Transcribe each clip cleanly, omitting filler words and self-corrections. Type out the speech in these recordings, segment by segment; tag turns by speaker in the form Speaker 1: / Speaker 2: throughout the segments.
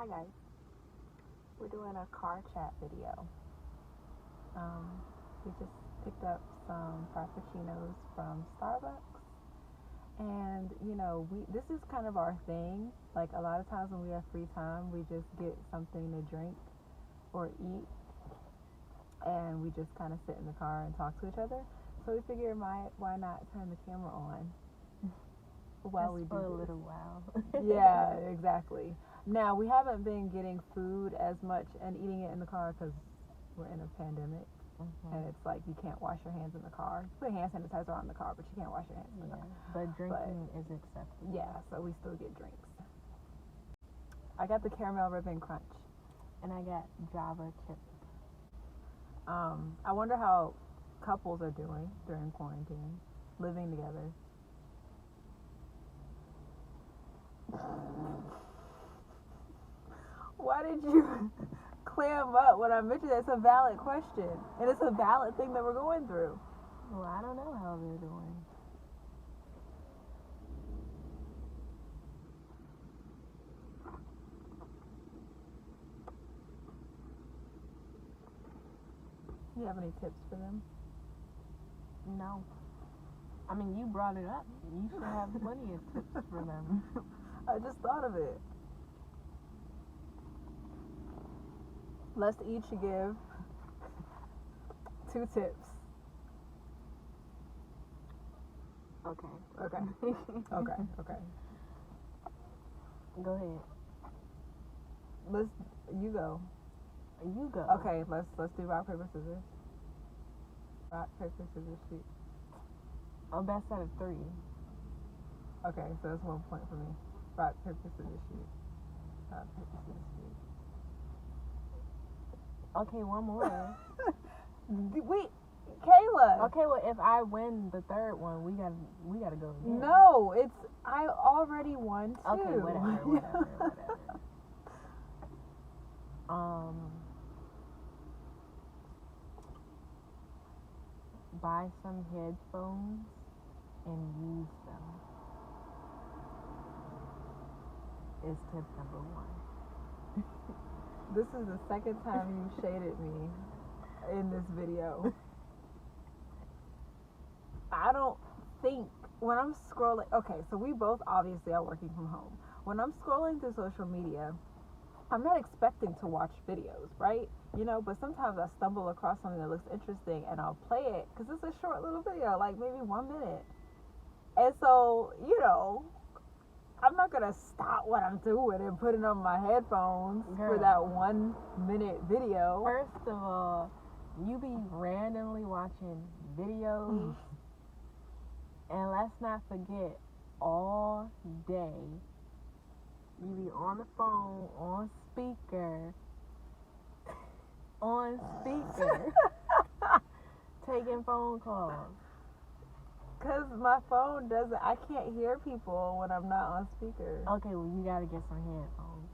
Speaker 1: Hi guys, we're doing a car chat video. We just picked up some frappuccinos from Starbucks, and we this is kind of our thing. Like a lot of times when we have free time, we just get something to drink or eat, and we just kind of sit in the car and talk to each other. So we figured, why not turn the camera on while we do
Speaker 2: for a
Speaker 1: this.
Speaker 2: little while.
Speaker 1: Yeah, exactly. Now, we haven't been getting food as much and eating it in the car because we're in a pandemic.
Speaker 2: Mm-hmm.
Speaker 1: And it's like you can't wash your hands in the car. You put hand sanitizer on the car, but you can't wash your hands in the car.
Speaker 2: But drinking is acceptable.
Speaker 1: Yeah, so we still get drinks. I got the caramel ribbon crunch.
Speaker 2: And I got Java Chit.
Speaker 1: I wonder how couples are doing during quarantine, living together. Why did you clam up when I mentioned that? It's a valid question, and it's a valid thing that we're going through.
Speaker 2: Well, I don't know how they're doing.
Speaker 1: You have any tips for them?
Speaker 2: No. I mean, you brought it up. You should have plenty of tips for them.
Speaker 1: I just thought of it. Let's each give 2 tips.
Speaker 2: Okay.
Speaker 1: Okay.
Speaker 2: Go ahead.
Speaker 1: You go.
Speaker 2: You go.
Speaker 1: Okay, let's do rock, paper, scissors. Rock, paper, scissors, shoot.
Speaker 2: Oh, best out of 3.
Speaker 1: Okay, so that's 1 point for me. Rock, paper, scissors, shoot. Rock, paper, scissors, shoot.
Speaker 2: Okay, one more.
Speaker 1: Wait, Kayla.
Speaker 2: Okay, well, if I win the 3rd one, we gotta go again.
Speaker 1: No, I already won too.
Speaker 2: Okay, whatever. Buy some headphones and use them is tip number 1.
Speaker 1: This is the second time you shaded me in this video. I don't think when I'm scrolling, okay, so we both obviously are working from home. When I'm scrolling through social media, I'm not expecting to watch videos, right? But sometimes I stumble across something that looks interesting and I'll play it because it's a short little video, like maybe 1 minute. And so, I'm not going to stop what I'm doing and put it on my headphones for that 1 minute video.
Speaker 2: First of all, you be randomly watching videos. And let's not forget, all day, you be on the phone, on speaker, taking phone calls.
Speaker 1: Because my phone I can't hear people when I'm not on speaker.
Speaker 2: Okay, well, you gotta get some headphones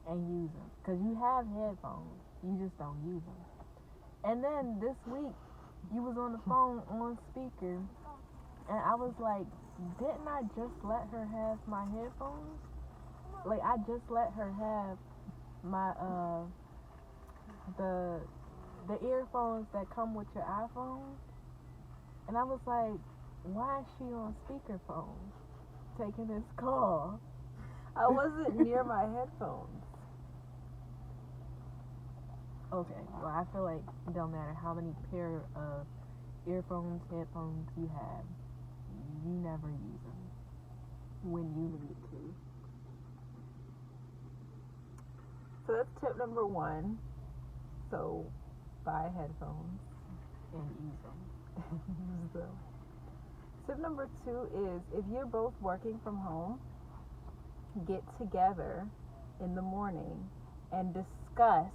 Speaker 2: and use them. Because you have headphones, you just don't use them. And then this week, you was on the phone on speaker, and I was like, didn't I just let her have my headphones? Like, I just let her have my, the earphones that come with your iPhone. And I was like, why is she on speakerphone taking this call?
Speaker 1: I wasn't near my headphones.
Speaker 2: Okay, well, I feel like it don't matter how many pair of earphones, headphones you have, you never use them when you need to.
Speaker 1: So that's tip number 1. So buy headphones
Speaker 2: and use them.
Speaker 1: Tip number 2 is if you're both working from home, get together in the morning and discuss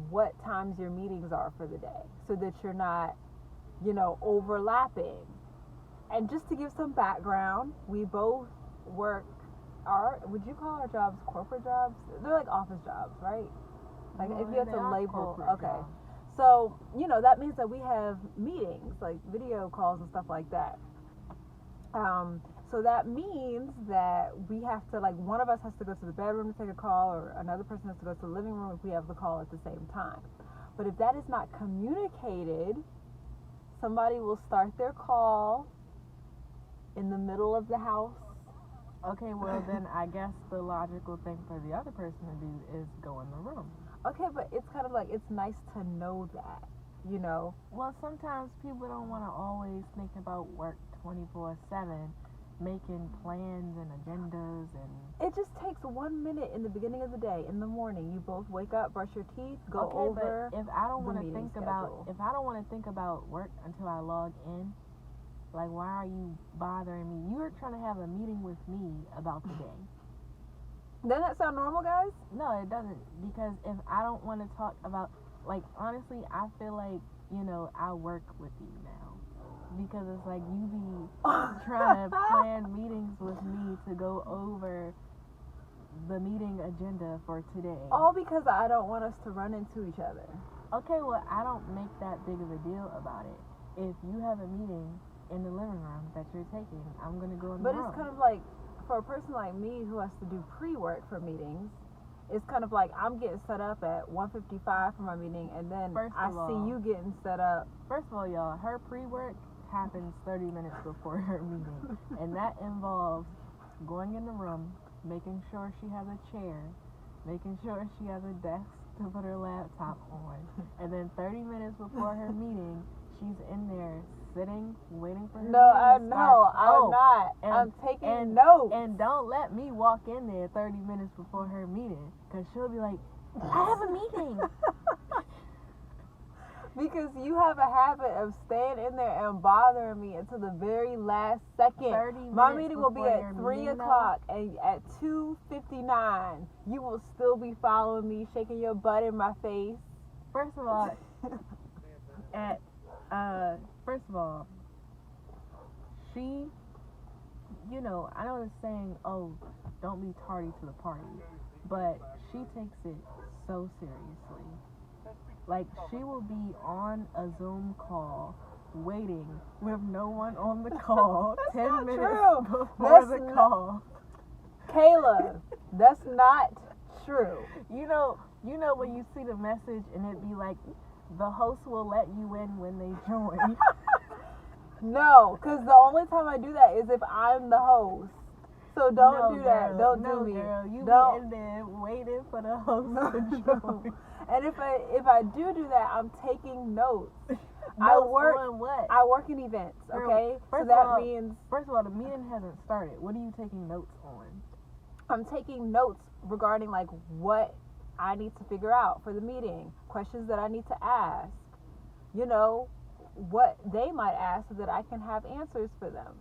Speaker 1: what times your meetings are for the day so that you're not, overlapping. And just to give some background, we both work would you call our jobs corporate jobs? They're like office jobs, right? Like if you had to label, okay.
Speaker 2: Jobs.
Speaker 1: So, that means that we have meetings, like video calls and stuff like that. So that means that we have to, like, one of us has to go to the bedroom to take a call, or another person has to go to the living room if we have the call at the same time. But if that is not communicated, somebody will start their call in the middle of the house.
Speaker 2: Okay, well then I guess the logical thing for the other person to do is go in the room.
Speaker 1: Okay, but it's kind of like, it's nice to know that, you know?
Speaker 2: Well, sometimes people don't want to always think about work 24/7, making plans and agendas and.
Speaker 1: It just takes 1 minute in the beginning of the day, in the morning. You both wake up, brush your teeth, go
Speaker 2: okay,
Speaker 1: over.
Speaker 2: But if I don't
Speaker 1: want
Speaker 2: to think
Speaker 1: schedule.
Speaker 2: if I don't want to think about work until I log in, like why are you bothering me? You're trying to have a meeting with me about the day.
Speaker 1: Doesn't that sound normal, guys?
Speaker 2: No, it doesn't. Because if I don't want to talk about, like, honestly, I feel like, you know, I work with you now. Because it's like you be trying to plan meetings with me to go over the meeting agenda for today.
Speaker 1: All because I don't want us to run into each other.
Speaker 2: Okay, well, I don't make that big of a deal about it. If you have a meeting in the living room that you're taking, I'm going to go in the room.
Speaker 1: But it's kind of like, for a person like me who has to do pre-work for meetings, it's kind of like I'm getting set up at 1:55 for my meeting, and then I see you getting set up.
Speaker 2: First of all, y'all, her pre-work happens 30 minutes before her meeting, and that involves going in the room, making sure she has a chair, making sure she has a desk to put her laptop on, and then 30 minutes before her meeting, she's in there sitting, waiting for her
Speaker 1: No, I'm not. I'm taking notes.
Speaker 2: And don't let me walk in there 30 minutes before her meeting, because she'll be like, I have a meeting.
Speaker 1: Because you have a habit of staying in there and bothering me until the very last second. My meeting will be at 3 o'clock, and at 2:59, you will still be following me, shaking your butt in my face.
Speaker 2: First of all, first of all, she, you know, I know it's saying, oh, don't be tardy to the party, but she takes it so seriously. Like, she will be on a Zoom call waiting with no one on the call 10 minutes before the call.
Speaker 1: Kayla, that's not true.
Speaker 2: You know when you see the message and it be like, the host will let you in when they join.
Speaker 1: No, because the only time I do that is if I'm the host. So don't do that. Don't do me.
Speaker 2: Girl, you
Speaker 1: don't.
Speaker 2: Be in there waiting for the host to join.
Speaker 1: And if I do that, I'm taking notes. I work in events, okay? So that means,
Speaker 2: first of all, the meeting hasn't started. What are you taking notes on?
Speaker 1: I'm taking notes regarding, like, what I need to figure out for the meeting, questions that I need to ask, you know, what they might ask so that I can have answers for them.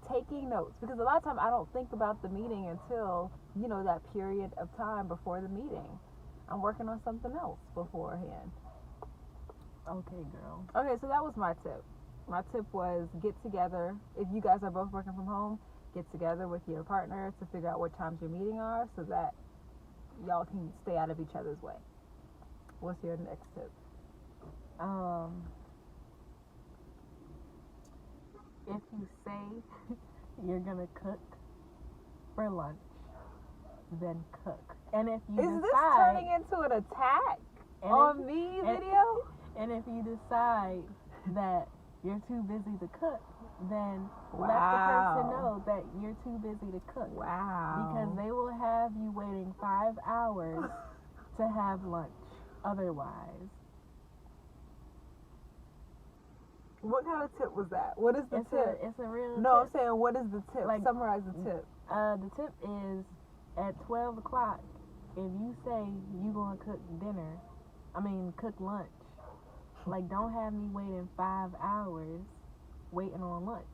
Speaker 1: Taking notes, because a lot of times I don't think about the meeting until, you know, that period of time before the meeting. I'm working on something else beforehand.
Speaker 2: Okay, girl.
Speaker 1: Okay, so that was my tip. My tip was get together. If you guys are both working from home, get together with your partner to figure out what times your meeting are so that y'all can stay out of each other's way. What's your next tip?
Speaker 2: If you say you're gonna cook for lunch, then cook. And if you
Speaker 1: Is this turning into an attack on me video?
Speaker 2: And if you decide that you're too busy to cook, then let the person know that you're too busy to cook.
Speaker 1: Wow.
Speaker 2: Because they will have you waiting 5 hours to have lunch otherwise.
Speaker 1: What kind of tip was that? What is the tip?
Speaker 2: It's a real
Speaker 1: No,
Speaker 2: tip.
Speaker 1: I'm saying, what is the tip? Like, summarize the tip.
Speaker 2: The tip is, at 12 o'clock, if you say you gonna cook cook lunch, like, don't have me waiting 5 hours waiting on lunch.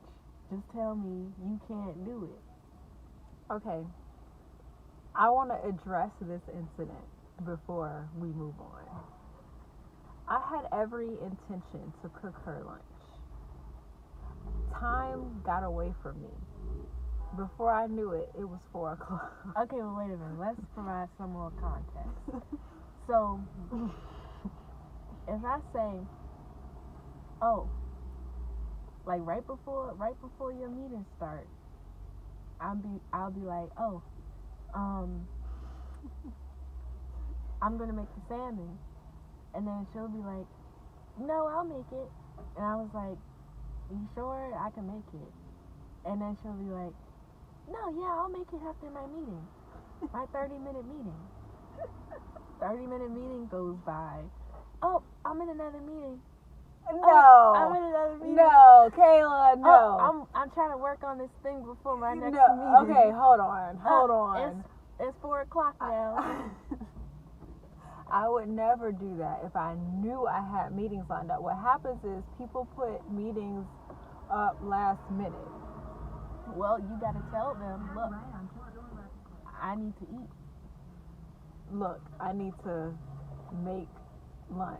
Speaker 2: Just tell me you can't do it.
Speaker 1: Okay. I want to address this incident before we move on. I had every intention to cook her lunch. Time got away from me. Before I knew it, it was 4 o'clock.
Speaker 2: Okay, well, wait a minute. Let's provide some more context. So, if I say, oh, like right before your meeting starts, I'll be like, oh, I'm gonna make the salmon, and then she'll be like, no, I'll make it, and I was like, you sure I can make it? And then she'll be like, no, yeah, I'll make it after my meeting, my 30-minute meeting. 30-minute meeting goes by. Oh, I'm in another meeting.
Speaker 1: No.
Speaker 2: Oh, I'm in another meeting.
Speaker 1: No, Kayla, no.
Speaker 2: Oh, I'm trying to work on this thing before my next meeting.
Speaker 1: Okay, hold on.
Speaker 2: It's 4:00 now.
Speaker 1: I would never do that if I knew I had meetings lined up. What happens is people put meetings up last minute.
Speaker 2: Well, you gotta tell them, look, I need to eat.
Speaker 1: Look, I need to make lunch.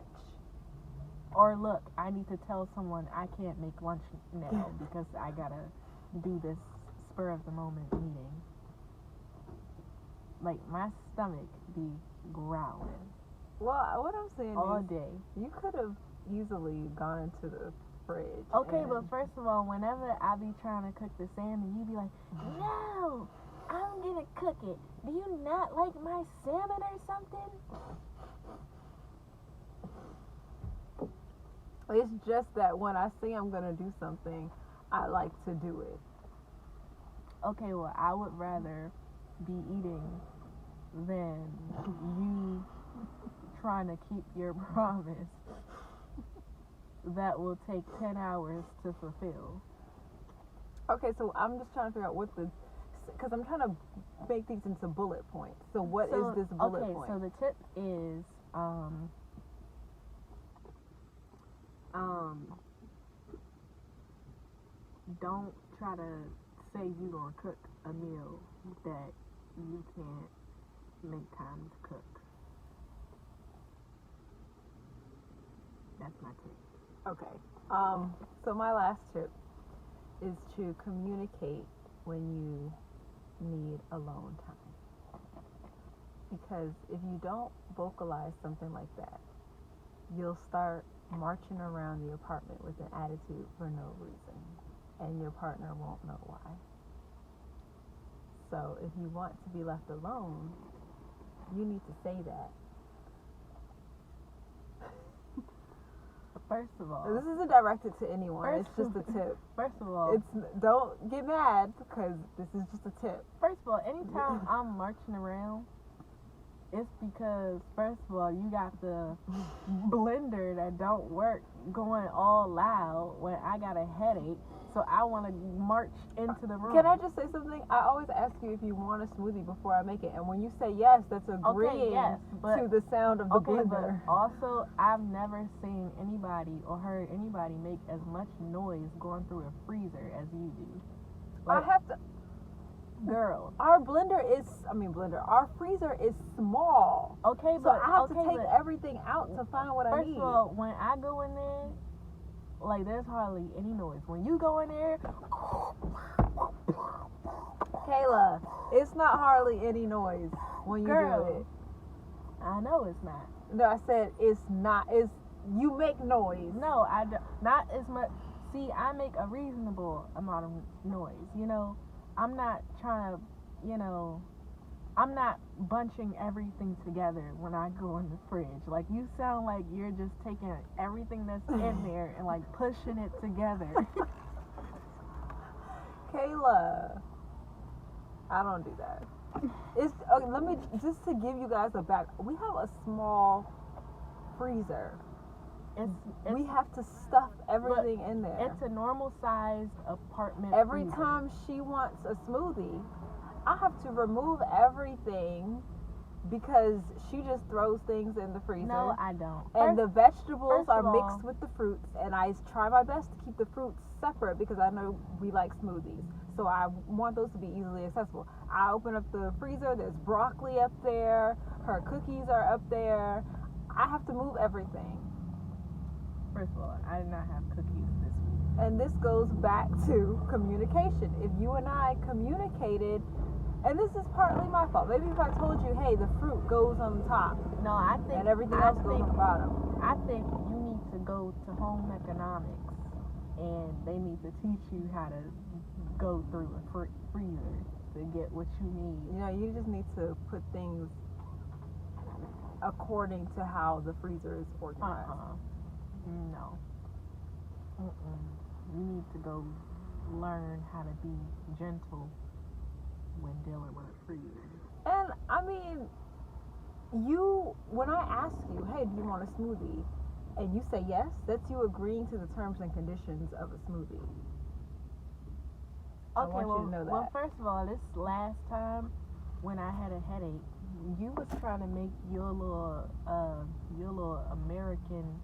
Speaker 2: Or look, I need to tell someone I can't make lunch now because I gotta do this spur of the moment meeting. Like, my stomach be growling.
Speaker 1: Well, what I'm saying
Speaker 2: all
Speaker 1: is,
Speaker 2: day.
Speaker 1: You could have easily gone into the fridge.
Speaker 2: Okay, but first of all, whenever I be trying to cook the salmon, you be like, no, I'm gonna cook it. Do you not like my salmon or something?
Speaker 1: It's just that when I say I'm gonna do something, I like to do it.
Speaker 2: Okay, well, I would rather be eating than you trying to keep your promise that will take 10 hours to fulfill.
Speaker 1: Okay, so I'm just trying to figure out because I'm trying to make these into bullet points. So what is this bullet point?
Speaker 2: Okay, so the tip is, don't try to say you gonna cook a meal that you can't make time to cook. That's my tip.
Speaker 1: Okay. So my last tip is to communicate when you need alone time. Because if you don't vocalize something like that, you'll start marching around the apartment with an attitude for no reason, and your partner won't know why. So if you want to be left alone, you need to say that.
Speaker 2: First of all,
Speaker 1: this isn't directed to anyone. It's just a tip.
Speaker 2: First of all,
Speaker 1: don't get mad because this is just a tip.
Speaker 2: First of all, anytime I'm marching around, it's because, first of all, you got the blender that don't work going all loud when I got a headache, so I want to march into the room.
Speaker 1: Can I just say something? I always ask you if you want a smoothie before I make it, and when you say yes, that's agreeing to the sound of the blender.
Speaker 2: But also, I've never seen anybody or heard anybody make as much noise going through a freezer as you do. Like,
Speaker 1: I have to...
Speaker 2: Girl,
Speaker 1: our our freezer is small.
Speaker 2: Okay,
Speaker 1: so I have to take everything out to find what I need.
Speaker 2: First of all, when I go in there, like, there's hardly any noise. When you go in there,
Speaker 1: Kayla, it's not hardly any noise when you do it.
Speaker 2: I know it's not.
Speaker 1: No, I said it's not. You make noise.
Speaker 2: No, I don't. Not as much. See, I make a reasonable amount of noise. You know, I'm not trying to, I'm not bunching everything together when I go in the fridge. Like, you sound like you're just taking everything that's in there and, like, pushing it together.
Speaker 1: Kayla, I don't do that. It's okay, let me, just to give you guys a back, we have a small freezer. We have to stuff everything in there.
Speaker 2: It's a normal sized apartment
Speaker 1: Every
Speaker 2: freezer.
Speaker 1: time she wants a smoothie, I have to remove everything because she just throws things in the freezer.
Speaker 2: No, I don't.
Speaker 1: And the vegetables are mixed with the fruits, and I try my best to keep the fruits separate because I know we like smoothies. So I want those to be easily accessible. I open up the freezer, there's broccoli up there, her cookies are up there. I have to move everything.
Speaker 2: First of all, I did not have cookies this week.
Speaker 1: And this goes back to communication. If you and I communicated, and this is partly my fault. Maybe if I told you, hey, the fruit goes on the top.
Speaker 2: No, I think.
Speaker 1: And everything else goes on the bottom.
Speaker 2: I think you need to go to home economics and they need to teach you how to go through a freezer to get what you need.
Speaker 1: You know, you just need to put things according to how the freezer is organized.
Speaker 2: No. You need to go learn how to be gentle when dealing with a freezer.
Speaker 1: And I mean, when I ask you, hey, do you want a smoothie? And you say yes, that's you agreeing to the terms and conditions of a smoothie. I want you to know that.
Speaker 2: Well, first of all, this last time when I had a headache, you was trying to make your little American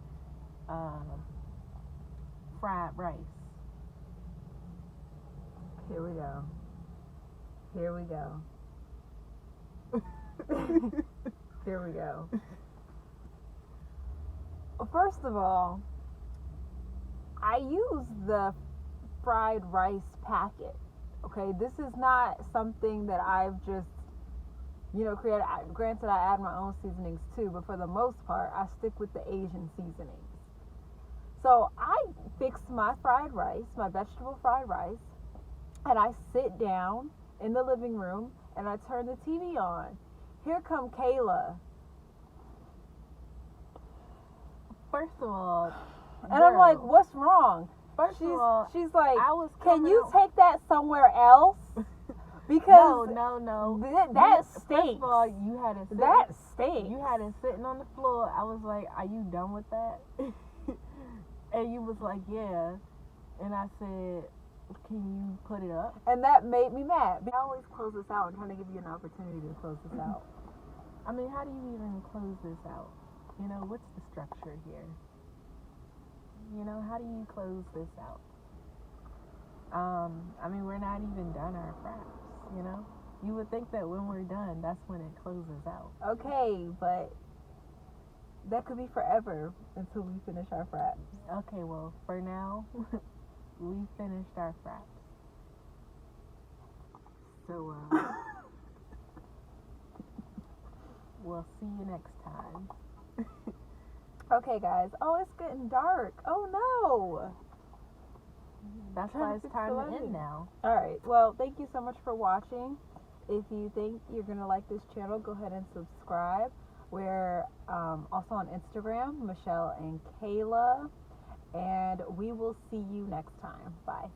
Speaker 2: fried rice.
Speaker 1: Here we go. Here we go. Here we go. First of all, I use the fried rice packet. Okay, this is not something that I've just, created. Granted, I add my own seasonings too, but for the most part, I stick with the Asian seasonings. So I fix my fried rice, my vegetable fried rice, and I sit down in the living room and I turn the TV on. Here come Kayla.
Speaker 2: First of all,
Speaker 1: and I'm like, what's wrong?
Speaker 2: First of all,
Speaker 1: she's like, can you take that somewhere else? Because
Speaker 2: no.
Speaker 1: That stinks.
Speaker 2: First of all, you had it.
Speaker 1: That stinks.
Speaker 2: You had it sitting on the floor. I was like, are you done with that? And you was like, yeah. And I said, can you put it up?
Speaker 1: And that made me mad. I always close this out. I'm trying to give you an opportunity to close this out.
Speaker 2: I mean, how do you even close this out? What's the structure here? How do you close this out? I mean, we're not even done our fraps, You would think that when we're done, that's when it closes out.
Speaker 1: Okay, but that could be forever until we finish our fraps.
Speaker 2: Okay, well, for now, we finished our fraps. So, we'll see you next time.
Speaker 1: Okay, guys. Oh, it's getting dark. Oh, no.
Speaker 2: That's why it's time to end now.
Speaker 1: All right. Well, thank you so much for watching. If you think you're going to like this channel, go ahead and subscribe. We're also on Instagram, Michelle and Kayla. And we will see you next time. Bye.